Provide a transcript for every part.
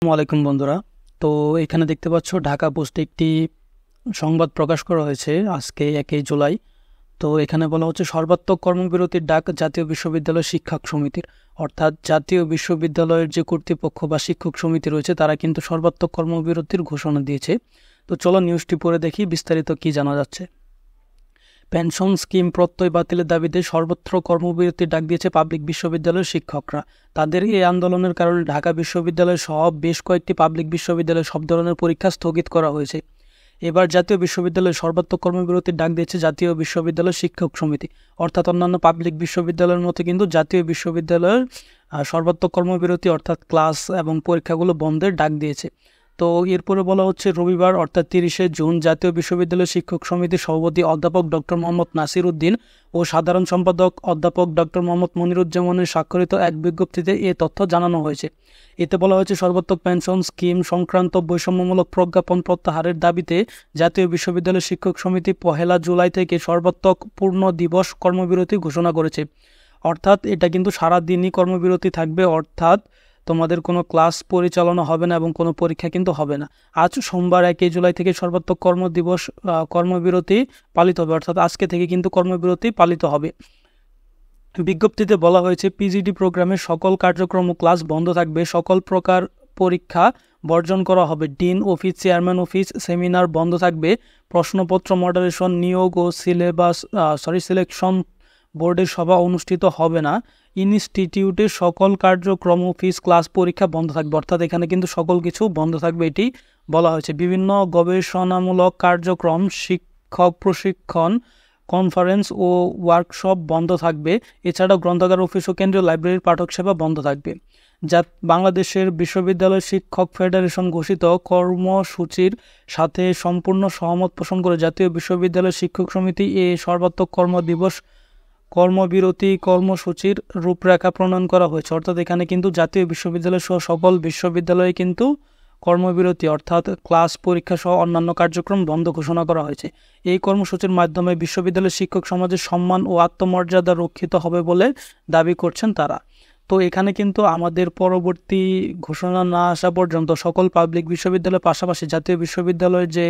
আসসালামু আলাইকুম বন্ধুরা। তো এখানে দেখতে পাচ্ছ ঢাকা পোস্টে একটি সংবাদ প্রকাশ করা হয়েছে আজকে 1 জুলাই। তো এখানে বলা হচ্ছে সর্বাত্মক কর্মবিরতির ডাক জাতীয় বিশ্ববিদ্যালয় শিক্ষক সমিতির, অর্থাৎ জাতীয় বিশ্ববিদ্যালয়ের যে কর্তৃপক্ষ বা শিক্ষক সমিতি রয়েছে তারা কিন্তু সর্বাত্মক কর্মবিরতির ঘোষণা দিয়েছে। তো চলো নিউজটি পড়ে দেখি বিস্তারিত কি জানা যাচ্ছে। পেনশন স্কিম প্রত্যয় বাতিলের দাবিতে সর্বত্র কর্মবিরতির ডাক দিয়েছে পাবলিক বিশ্ববিদ্যালয়ের শিক্ষকরা। তাদের এই আন্দোলনের কারণে ঢাকা বিশ্ববিদ্যালয় সহ বেশ কয়েকটি পাবলিক বিশ্ববিদ্যালয়ে সব ধরনের পরীক্ষা স্থগিত করা হয়েছে। এবার জাতীয় বিশ্ববিদ্যালয়ে সর্বাত্মক কর্মবিরতির ডাক দিয়েছে জাতীয় বিশ্ববিদ্যালয় শিক্ষক সমিতি, অর্থাৎ অন্যান্য পাবলিক বিশ্ববিদ্যালয়ের মতো কিন্তু জাতীয় বিশ্ববিদ্যালয়ের সর্বাত্মক কর্মবিরতি অর্থাৎ ক্লাস এবং পরীক্ষাগুলো বন্ধের ডাক দিয়েছে। তো এরপরে বলা হচ্ছে রবিবার অর্থাৎ 30শে জুন জাতীয় বিশ্ববিদ্যালয় শিক্ষক সমিতির সভাপতি অধ্যাপক ডক্টর মোহাম্মদ নাসির উদ্দিন ও সাধারণ সম্পাদক অধ্যাপক ডক্টর মোহাম্মদ মনিরুজ্জামানের স্বাক্ষরিত এক বিজ্ঞপ্তিতে এ তথ্য জানানো হয়েছে। এতে বলা হয়েছে সর্বাত্মক পেনশন স্কিম সংক্রান্ত বৈষম্যমূলক প্রজ্ঞাপন প্রত্যাহারের দাবিতে জাতীয় বিশ্ববিদ্যালয় শিক্ষক সমিতি 1 জুলাই থেকে সর্বাত্মক পূর্ণ দিবস কর্মবিরতি ঘোষণা করেছে। অর্থাৎ এটা কিন্তু সারাদিনই কর্মবিরতি থাকবে, অর্থাৎ তোমাদের কোনো ক্লাস পরিচালনা হবে না এবং কোনো পরীক্ষা কিন্তু হবে না। আজ সোমবার 1 জুলাই থেকে সর্বাত্মক কর্মবিরতি পালিত হবে, অর্থাৎ আজকে থেকে কিন্তু কর্মবিরতি পালিত হবে। বিজ্ঞপ্তিতে বলা হয়েছে পিজিডি প্রোগ্রামের সকল কার্যক্রম ও ক্লাস বন্ধ থাকবে, সকল প্রকার পরীক্ষা বর্জন করা হবে, dean office chairman office seminar বন্ধ থাকবে, প্রশ্নপত্র মডারেশন নিয়োগ ও সিলেকশন বোর্ডের সভা অনুষ্ঠিত হবে না, ইনস্টিটিউটের সকল কার্যক্রম অফিস ক্লাস পরীক্ষা বন্ধ থাকবে। অর্থাৎ এখানে কিন্তু সকল কিছু বন্ধ থাকবে এটি বলা হয়েছে। বিভিন্ন গবেষণামূলক কার্যক্রম, শিক্ষক প্রশিক্ষণ, কনফারেন্স ও ওয়ার্কশপ বন্ধ থাকবে। এছাড়াও গ্রন্থাগার অফিস ও কেন্দ্রীয় লাইব্রেরির পাঠক সেবা বন্ধ থাকবে। যা বাংলাদেশের বিশ্ববিদ্যালয় শিক্ষক ফেডারেশন ঘোষিত কর্মসূচির সাথে সম্পূর্ণ সহমত পোষণ করে জাতীয় বিশ্ববিদ্যালয় শিক্ষক সমিতি এ সর্বাত্মক কর্মবিরতি কর্মসূচির রূপরেখা প্রণয়ন করা হয়েছে। অর্থাৎ এখানে কিন্তু জাতীয় বিশ্ববিদ্যালয় সহ সকল বিশ্ববিদ্যালয়ে কিন্তু কর্মবিরতি অর্থাৎ ক্লাস পরীক্ষা সহ অন্যান্য কার্যক্রম বন্ধ ঘোষণা করা হয়েছে। এই কর্মসূচির মাধ্যমে বিশ্ববিদ্যালয়ের শিক্ষক সমাজের সম্মান ও আত্মমর্যাদা রক্ষিত হবে বলে দাবি করছেন তারা। তো এখানে কিন্তু আমাদের পরবর্তী ঘোষণা না আসা পর্যন্ত সকল পাবলিক বিশ্ববিদ্যালয়ের পাশাপাশি জাতীয় বিশ্ববিদ্যালয়ের যে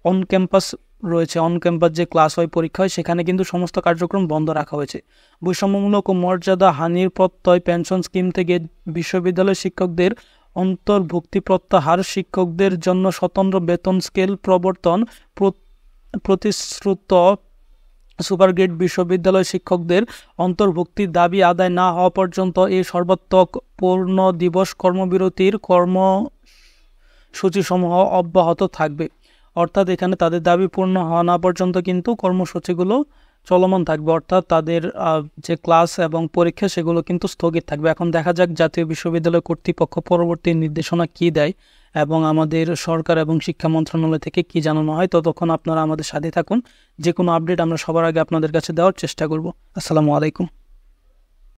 অন ক্যাম্পাস রয়েছে, অন ক্যাম্পাস যে ক্লাস হয় পরীক্ষা হয় সেখানে কিন্তু সমস্ত কার্যক্রম বন্ধ রাখা হয়েছে। বৈষম্যমূলক ও মর্যাদা হানির প্রত্যয় পেনশন স্কিম থেকে বিশ্ববিদ্যালয় শিক্ষকদের অন্তর্ভুক্তি প্রত্যাহার, শিক্ষকদের জন্য স্বতন্ত্র বেতন স্কেল প্রবর্তন, প্রতিশ্রুত সুপারগ্রেড বিশ্ববিদ্যালয় শিক্ষকদের অন্তর্ভুক্তির দাবি আদায় না হওয়া পর্যন্ত এই সর্বাত্মক পূর্ণ দিবস কর্মবিরতির কর্মসূচিসমূহ অব্যাহত থাকবে। অর্থাৎ এখানে তাদের দাবি পূর্ণ হওয়া না পর্যন্ত কিন্তু কর্মসূচিগুলো চলমান থাকবে, অর্থাৎ তাদের যে ক্লাস এবং পরীক্ষা সেগুলো কিন্তু স্থগিত থাকবে। এখন দেখা যাক জাতীয় বিশ্ববিদ্যালয় কর্তৃপক্ষ পরবর্তী নির্দেশনা কি দেয় এবং আমাদের সরকার এবং শিক্ষা মন্ত্রণালয় থেকে কি জানানো হয়। ততক্ষণ আপনারা আমাদের সাথে থাকুন, যে কোনো আপডেট আমরা সবার আগে আপনাদের কাছে দেওয়ার চেষ্টা করব। আসসালামু আলাইকুম।